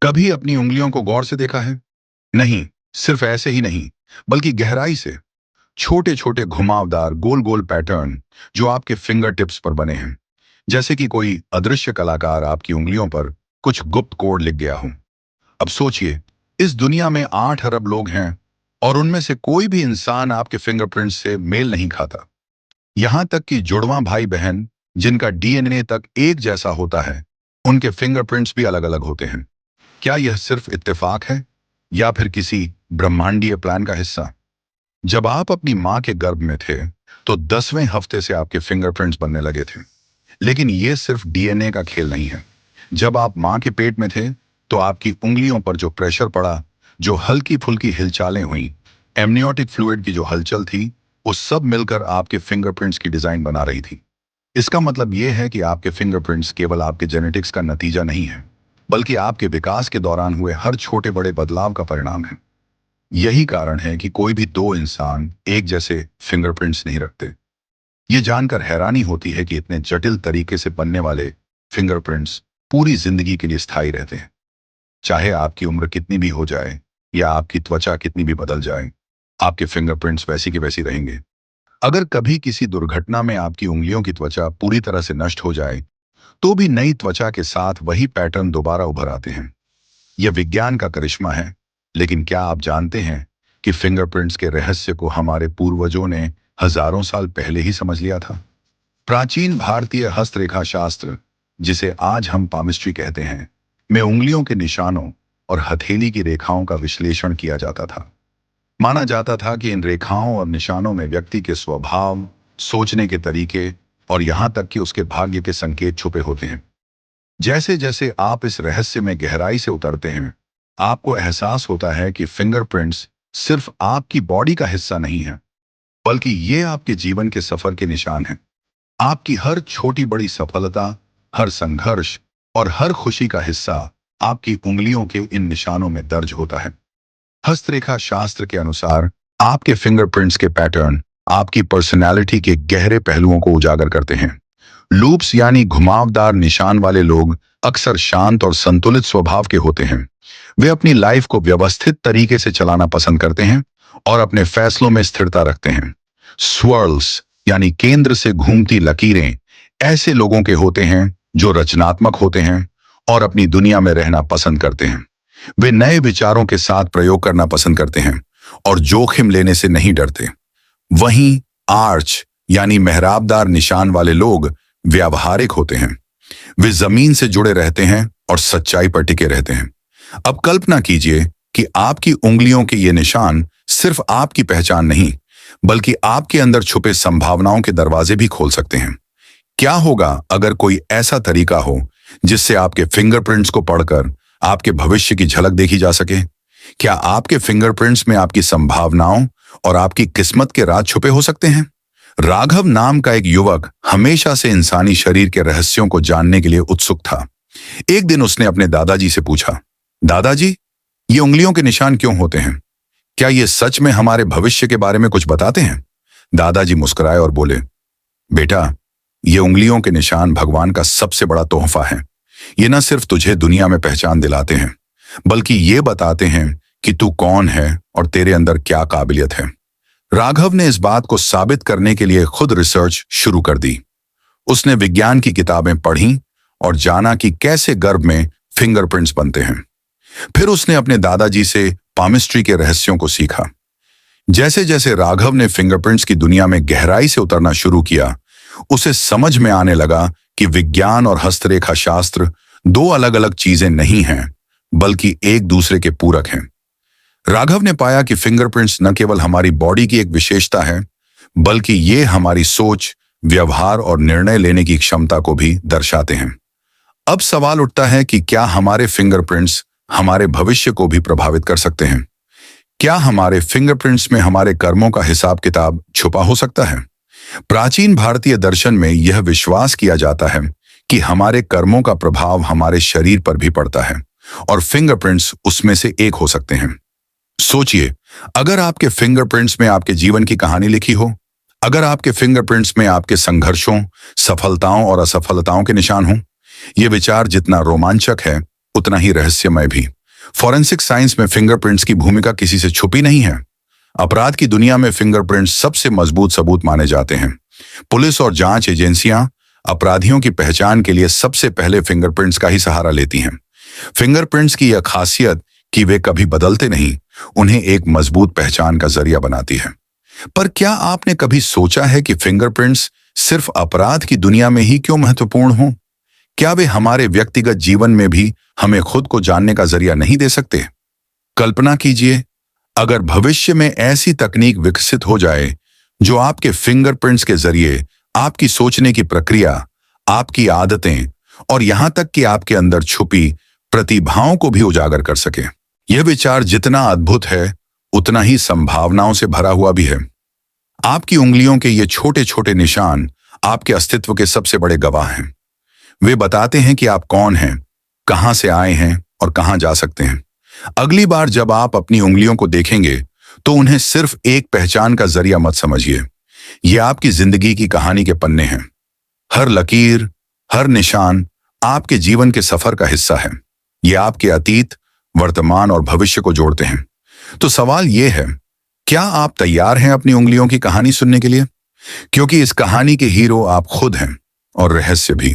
कभी अपनी उंगलियों को गौर से देखा है? नहीं, सिर्फ ऐसे ही नहीं, बल्कि गहराई से। छोटे छोटे घुमावदार गोल गोल पैटर्न जो आपके फिंगर टिप्स पर बने हैं, जैसे कि कोई अदृश्य कलाकार आपकी उंगलियों पर कुछ गुप्त कोड लिख गया हो। अब सोचिए, इस दुनिया में 8 अरब लोग हैं और उनमें से कोई भी इंसान आपके फिंगरप्रिंट्स से मेल नहीं खाता। यहां तक कि जुड़वां भाई बहन जिनका डीएनए तक एक जैसा होता है, उनके फिंगरप्रिंट्स भी अलग अलग होते हैं। क्या यह सिर्फ इत्तेफाक है या फिर किसी ब्रह्मांडीय प्लान का हिस्सा? जब आप अपनी मां के गर्भ में थे, तो 10वें हफ्ते से आपके फिंगरप्रिंट्स बनने लगे थे। लेकिन यह सिर्फ डीएनए का खेल नहीं है। जब आप मां के पेट में थे, तो आपकी उंगलियों पर जो प्रेशर पड़ा, जो हल्की फुल्की हिलचालें हुई, एमनियोटिक फ्लूइड की जो हलचल थी, वो सब मिलकर आपके फिंगरप्रिंट्स की डिजाइन बना रही थी। इसका मतलब यह है कि आपके फिंगरप्रिंट्स केवल आपके जेनेटिक्स का नतीजा नहीं है, बल्कि आपके विकास के दौरान हुए हर छोटे बड़े बदलाव का परिणाम है। यही कारण है कि कोई भी दो इंसान एक जैसे फिंगरप्रिंट्स नहीं रखते। ये जानकर हैरानी होती है कि इतने जटिल तरीके से बनने वाले फिंगरप्रिंट्स पूरी जिंदगी के लिए स्थायी रहते हैं। चाहे आपकी उम्र कितनी भी हो जाए या आपकी त्वचा कितनी भी बदल जाए, आपके फिंगरप्रिंट्स वैसी के वैसी रहेंगे। अगर कभी किसी दुर्घटना में आपकी उंगलियों की त्वचा पूरी तरह से नष्ट हो जाए, तो भी नई त्वचा के साथ वही पैटर्न दोबारा उभर आते हैं। यह विज्ञान का करिश्मा है। लेकिन क्या आप जानते हैं कि फिंगरप्रिंट्स के रहस्य को हमारे पूर्वजों ने हजारों साल पहले ही समझ लिया था? प्राचीन भारतीय हस्तरेखा शास्त्र, जिसे आज हम पामिस्ट्री कहते हैं, में उंगलियों के निशानों और हथेली की रेखाओं का विश्लेषण किया जाता था। माना जाता था कि इन रेखाओं और निशानों में व्यक्ति के स्वभाव, सोचने के तरीके और यहां तक कि उसके भाग्य के संकेत छुपे होते हैं। जैसे जैसे आप इस रहस्य में गहराई से उतरते हैं, आपको एहसास होता है कि फिंगरप्रिंट्स सिर्फ आपकी बॉडी का हिस्सा नहीं है, बल्कि ये आपके जीवन के सफर के निशान हैं। आपकी हर छोटी बड़ी सफलता, हर संघर्ष और हर खुशी का हिस्सा आपकी उंगलियों के इन निशानों में दर्ज होता है। हस्तरेखा शास्त्र के अनुसार आपके फिंगरप्रिंट्स के पैटर्न आपकी पर्सनैलिटी के गहरे पहलुओं को उजागर करते हैं। लूप्स यानी घुमावदार निशान वाले लोग अक्सर शांत और संतुलित स्वभाव के होते हैं। वे अपनी लाइफ को व्यवस्थित तरीके से चलाना पसंद करते हैं और अपने फैसलों में स्थिरता रखते हैं। स्वर्ल्स यानी केंद्र से घूमती लकीरें ऐसे लोगों के होते हैं जो रचनात्मक होते हैं और अपनी दुनिया में रहना पसंद करते हैं। वे नए विचारों के साथ प्रयोग करना पसंद करते हैं और जोखिम लेने से नहीं डरते। वहीं आर्च यानी मेहराबदार निशान वाले लोग व्यावहारिक होते हैं। वे जमीन से जुड़े रहते हैं और सच्चाई पर टिके रहते हैं। अब कल्पना कीजिए कि आपकी उंगलियों के ये निशान सिर्फ आपकी पहचान नहीं, बल्कि आपके अंदर छुपे संभावनाओं के दरवाजे भी खोल सकते हैं। क्या होगा अगर कोई ऐसा तरीका हो जिससे आपके फिंगरप्रिंट्स को पढ़कर आपके भविष्य की झलक देखी जा सके? क्या आपके फिंगरप्रिंट्स में आपकी संभावनाओं और आपकी किस्मत के राज छुपे हो सकते हैं? राघव नाम का एक युवक हमेशा से इंसानी शरीर के रहस्यों को जानने के लिए उत्सुक था। एक दिन उसने अपने दादाजी से पूछा, दादाजी, ये उंगलियों के निशान क्यों होते हैं? क्या ये सच में हमारे भविष्य के बारे में कुछ बताते हैं? दादाजी मुस्कुराए और बोले, बेटा, ये उंगलियों के निशान भगवान का सबसे बड़ा तोहफा है। ये न सिर्फ तुझे दुनिया में पहचान दिलाते हैं, बल्कि ये बताते हैं कि तू कौन है और तेरे अंदर क्या काबिलियत है। राघव ने इस बात को साबित करने के लिए खुद रिसर्च शुरू कर दी। उसने विज्ञान की किताबें पढ़ी और जाना कि कैसे गर्भ में फिंगरप्रिंट्स बनते हैं। फिर उसने अपने दादाजी से पामिस्ट्री के रहस्यों को सीखा। जैसे जैसे राघव ने फिंगरप्रिंट्स की दुनिया में गहराई से उतरना शुरू किया, उसे समझ में आने लगा कि विज्ञान और हस्तरेखा शास्त्र दो अलग अलग चीजें नहीं हैं, बल्कि एक दूसरे के पूरक हैं। राघव ने पाया कि फिंगरप्रिंट्स न केवल हमारी बॉडी की एक विशेषता है, बल्कि ये हमारी सोच, व्यवहार और निर्णय लेने की क्षमता को भी दर्शाते हैं। अब सवाल उठता है कि क्या हमारे फिंगरप्रिंट्स हमारे भविष्य को भी प्रभावित कर सकते हैं? क्या हमारे फिंगरप्रिंट्स में हमारे कर्मों का हिसाब किताब छुपा हो सकता है? प्राचीन भारतीय दर्शन में यह विश्वास किया जाता है कि हमारे कर्मों का प्रभाव हमारे शरीर पर भी पड़ता है और फिंगरप्रिंट्स उसमें से एक हो सकते हैं। सोचिए, अगर आपके फिंगरप्रिंट्स में आपके जीवन की कहानी लिखी हो, अगर आपके फिंगरप्रिंट्स में आपके संघर्षों, सफलताओं और असफलताओं के निशान हों, यह विचार जितना रोमांचक है, उतना ही रहस्यमय भी। फॉरेंसिक साइंस में फिंगरप्रिंट्स की भूमिका किसी से छुपी नहीं है। अपराध की दुनिया में फिंगरप्रिंट्स सबसे मजबूत सबूत माने जाते हैं। पुलिस और जांच एजेंसियां अपराधियों की पहचान के लिए सबसे पहले फिंगरप्रिंट्स का ही सहारा लेती हैं। फिंगरप्रिंट्स की यह खासियत कि वे कभी बदलते नहीं, उन्हें एक मजबूत पहचान का जरिया बनाती है। पर क्या आपने कभी सोचा है कि फिंगरप्रिंट्स सिर्फ अपराध की दुनिया में ही क्यों महत्वपूर्ण हों? क्या वे हमारे व्यक्तिगत जीवन में भी हमें खुद को जानने का जरिया नहीं दे सकते? कल्पना कीजिए, अगर भविष्य में ऐसी तकनीक विकसित हो जाए जो आपके फिंगरप्रिंट्स के जरिए आपकी सोचने की प्रक्रिया, आपकी आदतें और यहां तक कि आपके अंदर छुपी प्रतिभाओं को भी उजागर कर सके। यह विचार जितना अद्भुत है, उतना ही संभावनाओं से भरा हुआ भी है। आपकी उंगलियों के ये छोटे छोटे निशान आपके अस्तित्व के सबसे बड़े गवाह हैं। वे बताते हैं कि आप कौन हैं, कहां से आए हैं और कहां जा सकते हैं। अगली बार जब आप अपनी उंगलियों को देखेंगे तो उन्हें सिर्फ एक पहचान का जरिया मत समझिए। ये आपकी जिंदगी की कहानी के पन्ने हैं। हर लकीर, हर निशान आपके जीवन के सफर का हिस्सा है। ये आपके अतीत, वर्तमान और भविष्य को जोड़ते हैं। तो सवाल ये है, क्या आप तैयार हैं अपनी उंगलियों की कहानी सुनने के लिए? क्योंकि इस कहानी के हीरो आप खुद हैं और रहस्य भी।